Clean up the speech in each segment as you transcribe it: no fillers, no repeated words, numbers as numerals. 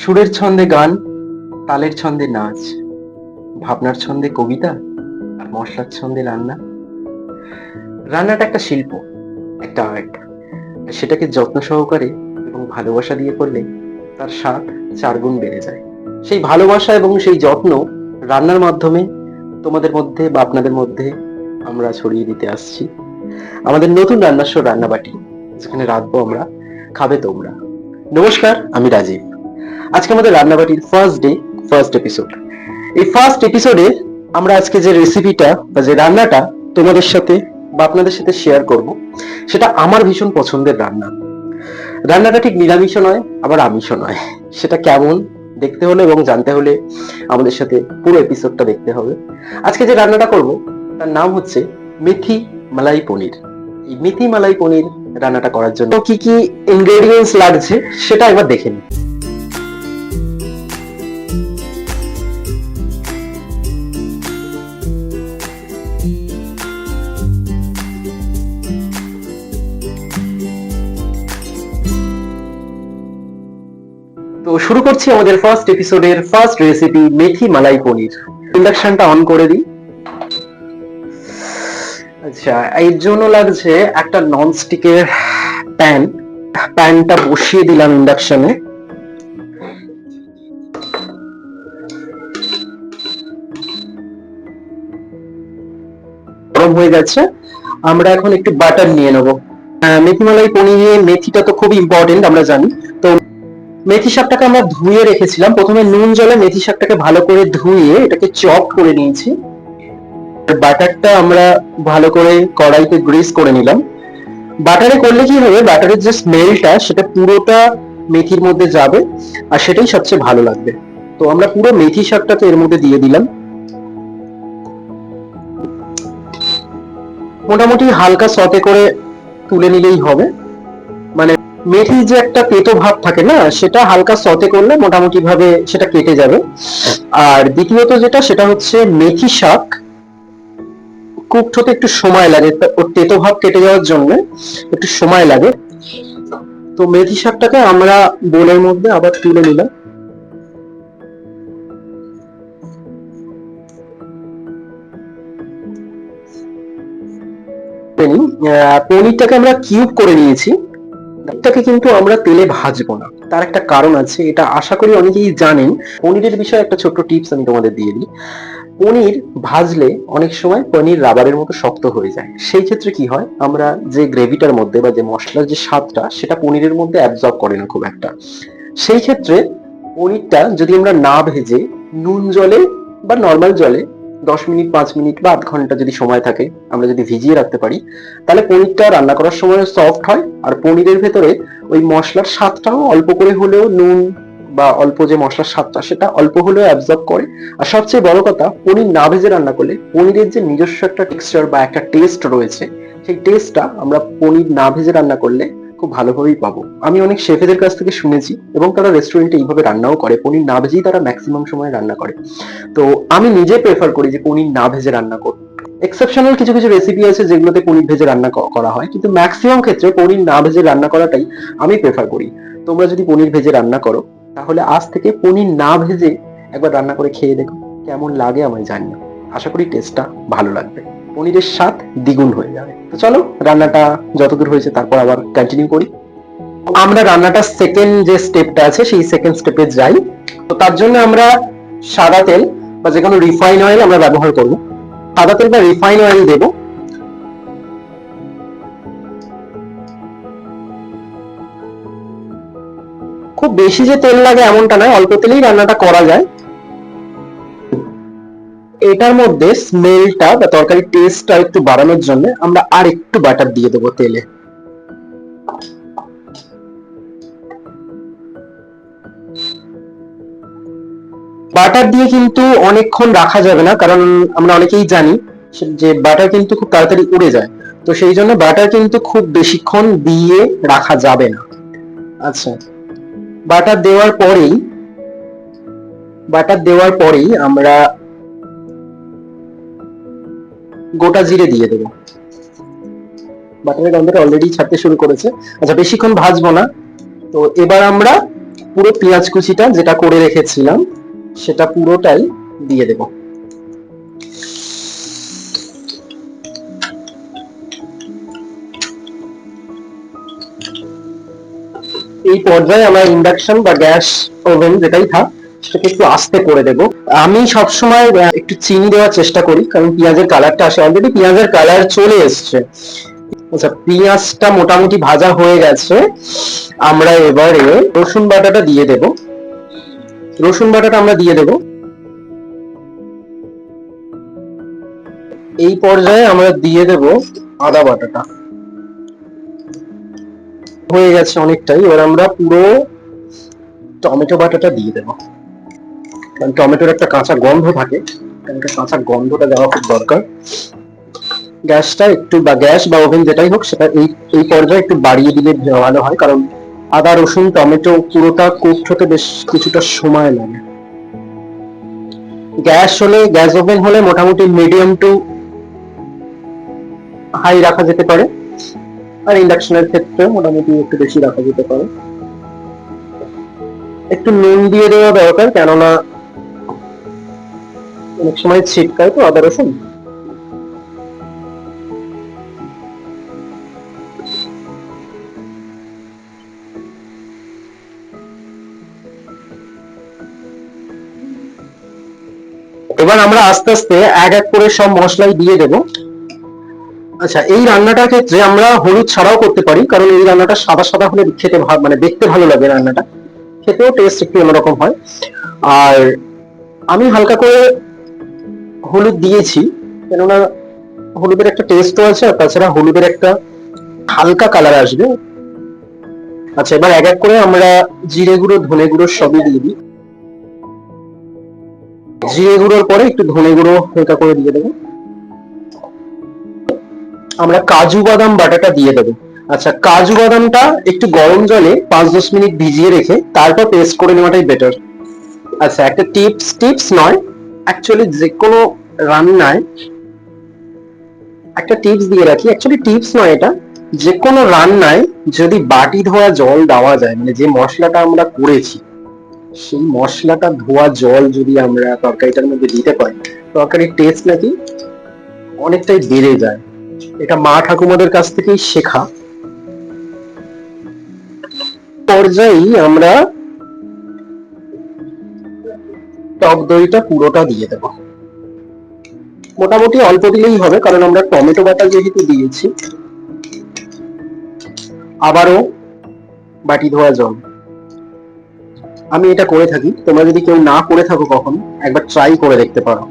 সুরের ছন্দে গান, তালের ছন্দে নাচ, ভাবনার ছন্দে কবিতা, আর মশলার ছন্দে রান্না। রান্নাটা একটা শিল্প, একটা আর্ট। সেটাকে যত্ন সহকারে এবং ভালোবাসা দিয়ে করলে তার স্বাদ 4 গুণ বেড়ে যায়। সেই ভালোবাসা এবং সেই যত্ন রান্নার মাধ্যমে তোমাদের মধ্যে বা আপনাদের মধ্যে আমরা ছড়িয়ে দিতে আসছি। আমাদের নতুন রান্নার শো রান্নাবাটি, যেখানে রাঁধবো আমরা, খাবে তোমরা। নমস্কার, আমি রাজীব। আজকে আমাদের রান্নাবাটির ফার্স্ট ডে, ফার্স্ট এপিসোড। এই ফার্স্ট এপিসোডে আমরা আজকে যে রেসিপিটা বা যে রান্নাটা তোমাদের সাথে বা আপনাদের সাথে শেয়ার করব, সেটা আমার ভীষণ পছন্দের রান্না। রান্নাটা ঠিক নিরামিষও নয়, আবার আমিষও নয়। সেটা কেমন দেখতে হলে এবং জানতে হলে আমাদের সাথে পুরো এপিসোডটা দেখতে হবে। আজকে যে রান্নাটা করব তার নাম হচ্ছে মেথি মালাই পনির। এই মেথি মালাই পনির রান্নাটা করার জন্য কি কি ইনগ্রেডিয়েন্টস লাগছে সেটা একবার দেখে নিই। তো শুরু করছি আমাদের ফার্স্ট এপিসোডের ফার্স্ট রেসিপি, মেথি মালাই পনির। ইন্ডাকশনটা অন করে দিই। আচ্ছা, এর জন্য লাগছে একটা নন স্টিকের প্যান। প্যানটা বসিয়ে দিলাম ইন্ডাকশনে। গরম হয়ে গেছে। আমরা এখন একটু বাটার নিয়ে নেবো। মেথি মালাই পনিরে মেথিটা তো খুব ইম্পর্টেন্ট, আমরা জানি। তো মেথি শাকটাকে আমরা ধুয়ে রেখেছিলাম। প্রথমে নুন জলে মেথি শাকটাকে ভালো করে ধুয়ে এটাকে চপ করে নিয়েছি। বাটারটা আমরা ভালো করে কড়াইতে গ্রিস করে নিলাম। বাটারে করলে কি হবে, বাটারের যে স্মেলটা সেটা পুরোটা মেথির মধ্যে যাবে, আর সেটাই সবচেয়ে ভালো লাগবে। তো আমরা পুরো মেথি শাকটাকে এর মধ্যে দিয়ে দিলাম। মোটামুটি হালকা সতে করে তুলে নিলেই হবে। মানে মেথির যে একটা তেতো ভাব থাকে না, সেটা হালকা সতে করলে মোটামুটি ভাবে সেটা কেটে যাবে। আর দ্বিতীয়ত যেটা, সেটা হচ্ছে মেথি শাক কুকড হতে একটু সময় লাগে, ওর তেতো ভাব কেটে যাওয়ার জন্য একটু সময় লাগে। তো মেথি শাকটাকে আমরা বোলের মধ্যে আবার তুলে নিলাম। পনিরটাকে আমরা কিউব করে নিয়েছি। এটাকে কিন্তু আমরা তেলে ভাজবো না, তার একটা কারণ আছে। এটা আশা করি অনেকেই জানেন। পনিরের বিষয়ে একটা ছোট্ট টিপস আমি তোমাদের দিয়ে দিই। পনির ভাজলে অনেক সময় পনির রাবারের মতো শক্ত হয়ে যায়। সেই ক্ষেত্রে কি হয়, আমরা যে গ্রেভিটার মধ্যে বা যে মশলার যে স্বাদটা, সেটা পনিরের মধ্যে অ্যাবজর্ব করে না খুব একটা। সেই ক্ষেত্রে পনিরটা যদি আমরা না ভেজে নুন জলে বা নর্মাল জলে 10 মিনিট, 5 মিনিট বা আধ ঘন্টা যদি সময় থাকে, আমরা যদি ভিজিয়ে রাখতে পারি, তাহলে পনিরটা রান্না করার সময় সফট হয়। আর পনিরের ভেতরে ওই মশলার স্বাদটাও অল্প করে হলেও, নুন বা অল্প যে মশলার স্বাদটা সেটা অল্প হলেও অ্যাবজর্ব করে। আর সবচেয়ে বড় কথা, পনির না ভেজে রান্না করলে পনিরের যে নিজস্ব একটা টেক্সচার বা একটা টেস্ট রয়েছে, সেই টেস্টটা আমরা পনির না ভেজে রান্না করলে খুব ভালোভাবেই পাবো। আমি অনেক শেফেদের কাছ থেকে শুনেছি এবং তারা রেস্টুরেন্টে এইভাবে রান্নাও করে, পনির না ভেজেই তারা ম্যাক্সিমাম সময় রান্না করে। তো আমি নিজে প্রেফার করি যে পনির না ভেজে রান্না করতে। এক্সেপশনাল কিছু কিছু রেসিপি আছে যেগুলোতে পনির ভেজে রান্না করা হয়, কিন্তু ম্যাক্সিমাম ক্ষেত্রে পনির না ভেজে রান্না করাটাই আমি প্রেফার করি। তোমরা যদি পনির ভেজে রান্না করো, তাহলে আজ থেকে পনির না ভেজে একবার রান্না করে খেয়ে দেখো, কেমন লাগে আমায় জানিও। আশা করি টেস্টটা ভালো লাগবে, পনিরের স্বাদ দ্বিগুণ হয়ে যাবে। তো চলো, রান্নাটা যতদূর হয়েছে তারপর আবার কন্টিনিউ করি। আমরা রান্নাটা সেকেন্ড যে স্টেপটা আছে সেই সেকেন্ড স্টেপে যাই। তো তার জন্য আমরা সাদা তেল বা যে কোনো রিফাইন অয়েল আমরা ব্যবহার করব। সাদা তেল বা রিফাইন অয়েল দেব। খুব বেশি যে তেল লাগে এমনটা নয়, অল্প তেলেই রান্নাটা করা যায়। এটার মধ্যে স্মেলটা বা তরকারির টেস্টটা একটু বাড়ানোর জন্য আমরা আর একটু বাটার দিয়ে দেবো তেলে। বাটার দিয়ে কিন্তু অনেকক্ষণ রাখা যাবে না, কারণ আমরা অনেকেই জানি যে বাটার কিন্তু খুব তাড়াতাড়ি উড়ে যায়। তো সেই জন্য বাটার কিন্তু খুব বেশিক্ষণ দিয়ে রাখা যাবে না। আচ্ছা, বাটার দেওয়ার পরেই আমরা গোটা জিরে দিয়ে দেবো। বাটারের গন্ধটা অলরেডি ছাড়তে শুরু করেছে। আচ্ছা, বেশিক্ষণ ভাজবো না। তো এবার আমরা পুরো পেঁয়াজ কুচিটা যেটা করে রেখেছিলাম সেটা পুরোটাই দিয়ে দেব। এই পর্যায়ে আমরা ইন্ডাকশন বা গ্যাস ওভেন যেটাই থাক সেটাকে একটু আস্তে করে দেব। আমি সবসময় একটু চিনি দেওয়ার চেষ্টা করি, কারণ পেঁয়াজের কালারটা আসে, অলরেডি পেঁয়াজের কালার চলে এসছে। আচ্ছা, পেঁয়াজটা মোটামুটি ভাজা হয়ে গেছে। আমরা এবারে রসুন বাটাটা দিয়ে দেব। রসুন বাটাটা আমরা দিয়ে দেব। এই পর্যায়ে আমরা দিয়ে দেব আদা বাটাটা। হয়ে গেছে অনেকটাই। এবার আমরা পুরো টমেটো বাটাটা দিয়ে দেব, কারণ টমেটোর একটা কাঁচা গন্ধ থাকে, কাঁচা গন্ধটা দেওয়া খুব দরকার। গ্যাসটা একটু বা গ্যাস বা ওভেন যেটাই হোক সেটা এই পর্যায়ে একটু বাড়িয়ে দিলে ভালো হয়, কারণ আদা রসুন টমেটো পুরোটা কুকড হতে বেশ কিছুটা সময় লাগে। গ্যাস ওভেন হলে মোটামুটি মিডিয়াম টু হাই রাখা যেতে পারে, আর ইন্ডাকশনের ক্ষেত্রে মোটামুটি একটু বেশি রাখা যেতে পারে। একটু নুন দিয়ে দেওয়া দরকার, কেননা অনেক সময় ছিটকায় তো আদা রসুন। এবার আমরা আস্তে আস্তে এক এক করে সব মশলাই দিয়ে দেব। আচ্ছা, এই রান্নাটার ক্ষেত্রে আমরা হলুদ ছাড়াও করতে পারি, কারণ এই রান্নাটা সাদা সাদা হলে খেতে মানে দেখতে ভালো লাগে, রান্নাটা খেতেও টেস্ট একটু অন্যরকম হয়। আর আমি হালকা করে হলুদ দিয়েছি, কেননা হলুদের একটা টেস্টও আছে, আর তাছাড়া হলুদের একটা হালকা কালার আসবে। আচ্ছা, এবার এক এক করে আমরা জিরে গুঁড়ো ধনে গুঁড়ো সবই দিয়ে দিই। জিরে গুঁড়োর পরে একটু ধনে গুঁড়ো হালকা করে দিয়ে দেবো। আমরা কাজু বাদাম বাটাটা দিয়ে দেবো। আচ্ছা, কাজু বাদামটা একটু গরম জলে 5-10 মিনিট ভিজিয়ে রেখে তারপর পেস্ট করে নেওয়াটাই বেটার। আচ্ছা, একটা টিপস নয়, অ্যাকচুয়ালি যে কোনো রান্নায় একটা টিপস দিয়ে রাখি, অ্যাকচুয়ালি টিপস নয় এটা, যে কোনো রান্নায় যদি বাটি ধোয়া জল দেওয়া যায়, মানে যে মশলাটা আমরা করেছি সেই মশলাটা ধোয়া জল যদি আমরা তরকারিটার মধ্যে দিতে পারি, তরকারির টেস্ট নাকি অনেকটাই বেড়ে যায়। এটা মা ঠাকুমাদের কাছ থেকেই শেখা। পর্যায়েই আমরা টক দইটা পুরোটা দিয়ে দেবো। মোটামুটি অল্প দিলেই হবে, কারণ আমরা টমেটো বাটা যেহেতু দিয়েছি। আবারও বাটি ধোয়া জল। আমি এটা করে থাকি, তোমরা যদি কেউ না করে থাকো কখনো, একবার ট্রাই করে দেখতে পারো,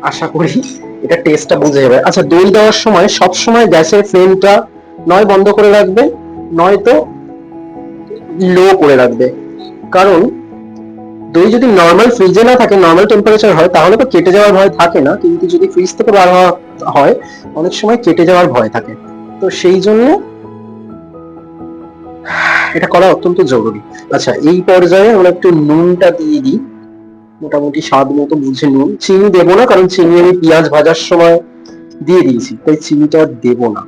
আশা করি এটা টেস্টটা বুঝে যাবে। আচ্ছা, দই দেওয়ার সময় সব সময় গ্যাসের ফ্লেমটা নয় বন্ধ করে রাখবে, নয়তো লো করে রাখবে, কারণ দই যদি নর্মাল ফ্রিজে না থাকে, নর্মাল টেম্পারেচার হয়, তাহলে তো কেটে যাওয়ার ভয় থাকে না, কিন্তু যদি ফ্রিজ থেকে বার হওয়া হয় অনেক সময় কেটে যাওয়ার ভয় থাকে। তো সেই জন্য এটা করা অত্যন্ত জরুরি। আচ্ছা, এই পর্যায়ে আমরা একটু নুনটা দিয়ে দিই, মোটামুটি স্বাদ মতো বুঝে নুন। চিনি দেবো না, কারণ চিনি আমি পেঁয়াজ ভাজার সময় দিয়ে দিয়েছি, তাই চিনিটা দেবো না।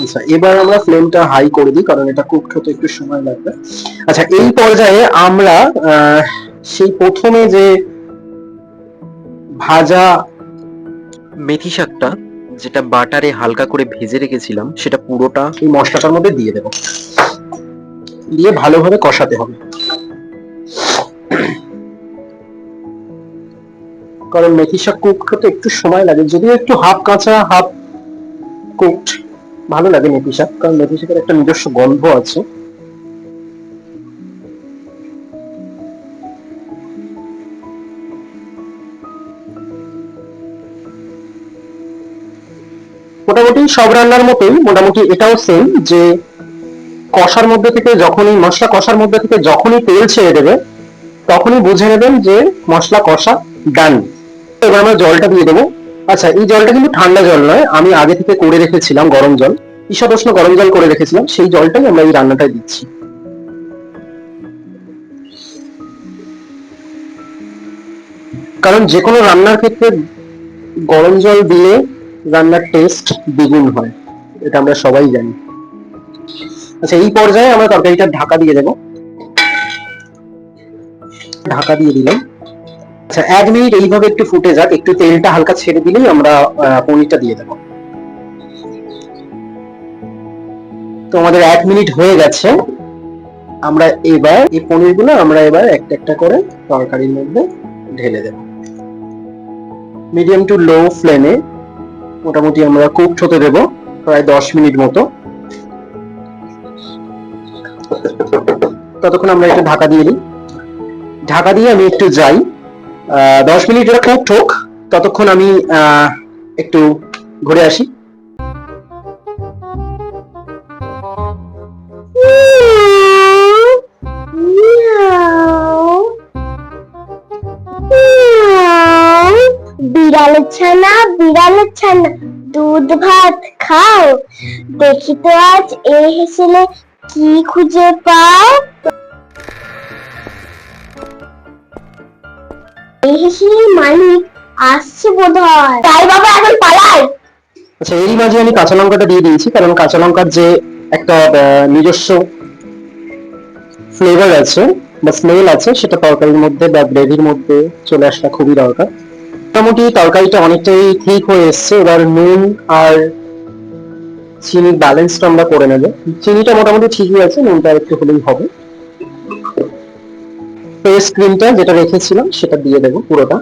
আচ্ছা, এবার আমরা ফ্লেমটা হাই করে দিই, কারণ এটা কুক হতে একটু সময় লাগবে। আচ্ছা, এই পর্যায়ে আমরা সেই প্রথমে যে ভাজা মেথি শাকটা, যেটা বাটারে হালকা করে ভেজে রেখেছিলাম, সেটা পুরোটা এই মশলাটার মধ্যে দিয়ে দেব, দিয়ে ভালোভাবে কষাতে হবে, কারণ মেথি শাক কুক হতে একটু সময় লাগে, যদিও একটু হাফ কাঁচা হাফ কুকড ভালো লাগে মেথি শাক, কারণ মেথি শাকের একটা নিজস্ব গন্ধ আছে। মোটামুটি সব রান্নার মতোই মোটামুটি এটাও সেম, যে কষার মধ্যে থেকে যখনই মশলা কষার মধ্যে থেকে যখনই তেল ছেড়ে দেবে, তখনই বুঝে নেবেন যে মশলা কষা ডান। এবার আমরা জলটা দিয়ে দেবো। আচ্ছা, এই জলটা কিন্তু ঠান্ডা জল নয়, আমি আগে থেকে করে রেখেছিলাম গরম জল, ঈশাদোষ্ণ গরম জল করে রেখেছিলাম, সেই জলটাই আমরা এই রান্নাটায় দিচ্ছি। কারণ যে কোনো রান্নার ক্ষেত্রে গরম জল দিয়ে রান্নার টেস্ট দ্বিগুণ হয়, এটা আমরা সবাই জানি। আচ্ছা, এই পর্যায়ে আমরা তরকারিটা ঢাকা দিয়ে দেবো। ঢাকা দিয়ে দিলাম। আচ্ছা, 1 মিনিট এইভাবে একটু ফুটে যাক, একটু তেলটা হালকা ছেড়ে দিলেই আমরা পনিরটা দিয়ে দেবো। তো আমাদের 1 মিনিট হয়ে গেছে। আমরা এবার এই পনিরগুলো আমরা এবার একটা একটা করে তরকারির মধ্যে ঢেলে দেব। মিডিয়াম টু লো ফ্লেমে মোটামুটি আমরা কুকড হতে দেব প্রায় 10 মিনিট মতো। ততক্ষণ আমরা একটু ঢাকা দিয়ে দিই। ঢাকা দিয়ে আমি একটু যাই, 10 মিনিট এটা কুকড হোক, ততক্ষণ আমি একটু ঘুরে আসি। বিড়ালের ছানা, বিড়ালের ছানা, দুধ ভাত খাও, দেখি তো আজ এই হেসেলে কি খুঁজে পাও। এই হেসেলের মালিক আসছে বোধহয়, তাই বাবা এখন পালাই। আচ্ছা, এরই মাঝে আমি কাঁচা লঙ্কাটা দিয়ে দিয়েছি, কারণ কাঁচা লঙ্কার যে একটা নিজস্ব ফ্লেভার আছে বা স্মেল আছে, সেটা তরকারির মধ্যে বা গ্রেভির মধ্যে চলে আসা খুবই দরকার। মোটামুটি তরকারিটা অনেকটাই ঠিক হয়ে এসছে। এবার নুন আর চিনির ব্যালেন্সটা আমরা করে নেব। চিনিটা মোটামুটি ঠিকই আছে, নুনটা একটু হলেই হবে। পেস্ট ক্রিমটা যেটা রেখেছিলাম সেটা দিয়ে দেবো পুরোটা।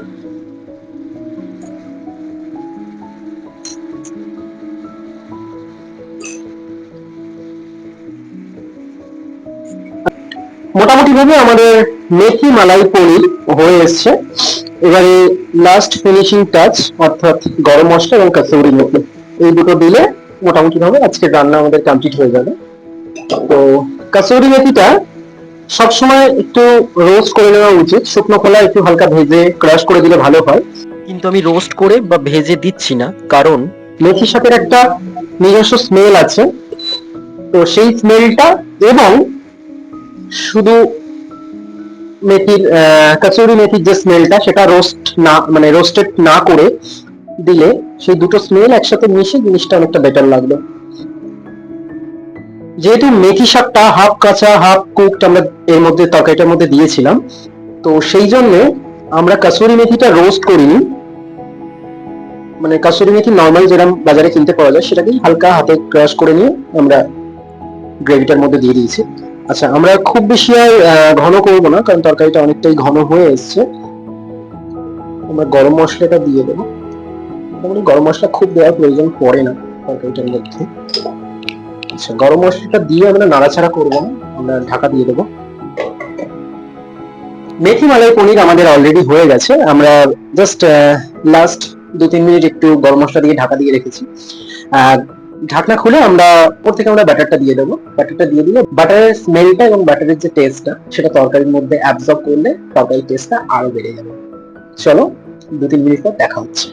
মোটামুটি ভাবে আমাদের মেথি মালাই পনির হয়ে এসছে। এবারে লাস্ট ফিনিশিং টাচ অর্থাৎ গরম মশলা এবং কাসুরি মেথি, এই দুটো দিলে মোটামুটি ভাবে আজকে রান্না আমাদের কমপ্লিট হয়ে যাবে। তো কাসুরি মেথিটা সবসময় একটু রোস্ট করে নেওয়া উচিত। শুকনো খোলা একটু হালকা ভেজে ক্রাশ করে দিলে ভালো হয়, কিন্তু আমি রোস্ট করে বা ভেজে দিচ্ছি না, কারণ মেথি শাকের একটা নিজস্ব স্মেল আছে। তো সেই স্মেলটা এবং শুধু মেথির কাসুরি মেথির যে স্মেলটা, সেটা রোস্ট না মানে রোস্টেড না করে দিলে সেই দুটো স্মেল একসাথে মিশে জিনিসটা অনেকটা বেটার লাগবে। যেহেতু মেথি শাকটা হাফ কাঁচা হাফ কুকড আমরা এর মধ্যে তরকারিটার মধ্যে দিয়েছিলাম, তো সেই জন্য আমরা কাসুরি মেথিটা রোস্ট করিনি। মানে কাসুরি মেথি নর্মাল যেরকম বাজারে কিনতে পাওয়া যায় সেটাকেই হালকা হাতে ক্রাশ করে নিয়ে আমরা গ্রেভিটার মধ্যে দিয়ে দিয়েছি। আচ্ছা, আমরা খুব বেশি আর ঘন করবো না, কারণ তরকারিটা অনেকটাই ঘন হয়ে এসছে। আমরা গরম মশলাটা দিয়ে দেবো। মোটামুটি গরম মশলা খুব দেওয়ার প্রয়োজন পড়ে না তরকারিটার মধ্যে। আচ্ছা, গরম মশলাটা দিয়ে আমরা নাড়াচাড়া করবো না, আমরা ঢাকা দিয়ে দেবো। মেথি মালাই পনির আমাদের অলরেডি হয়ে গেছে। আমরা জাস্ট লাস্ট 2-3 মিনিট একটু গরম মশলা দিয়ে ঢাকা দিয়ে রেখেছি। ঢাকনা খুলে আমরা ওর থেকে আমরা ব্যাটারটা দিয়ে দেবো। ব্যাটারটা দিয়ে দিলে বাটারের স্মেলটা এবং বাটারের যে টেস্টটা সেটা তরকারির মধ্যে অ্যাবজর্ব করলে তরকারির টেস্টটা আরো বেড়ে যাবে। চলো 2-3 মিনিট পর দেখা হচ্ছে।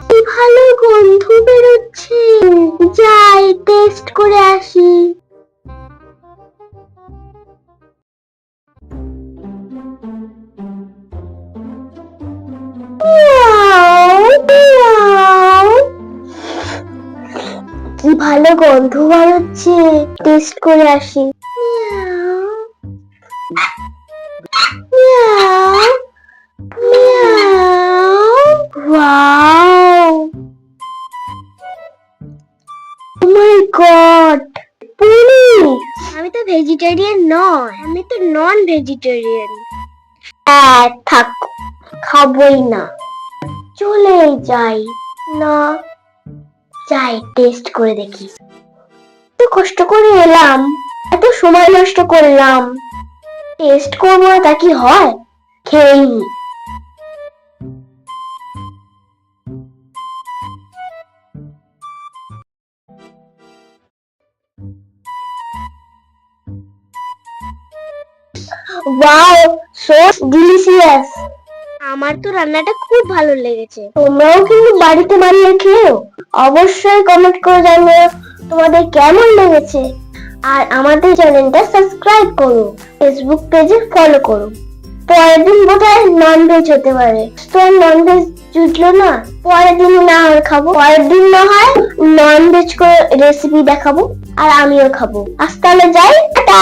কি ভালো গন্ধ বেরোচ্ছে, যাই টেস্ট করে আসি। কি ভালো গন্ধ বেরোচ্ছে, টেস্ট করে আসি। Wow! Oh my God! পনির! আমি তো ভেজিটেরিয়ান নয়, আমি তো নন ভেজিটেরিয়ান। থাক, খাবোই না, চলে যাই। না, যাই টেস্ট করে দেখি। এত কষ্ট করে এলাম, এত সময় নষ্ট করলাম, টেস্ট করবো না তা কি হয়? খেয়েই নি। Wow, so delicious. আমার তো রান্নাটা খুব ভালো লেগেছে। তোমরাও কিন্তু বাড়িতে বানিয়ে খেও। অবশ্যই কমেন্ট করে জানিও তোমাদের কেমন লেগেছে। আর আমাদের চ্যানেলটা সাবস্ক্রাইব করো, ফেসবুক পেজে ফলো করো। পরের দিন বোধহয় ননভেজ হতে পারে, তো ননভেজ জুটলো না, পরের দিন না হয় খাবো। পরের দিন না হয় ননভেজ করে রেসিপি দেখাবো আর আমিও খাবো। আজ তাহলে যাই, টাটা।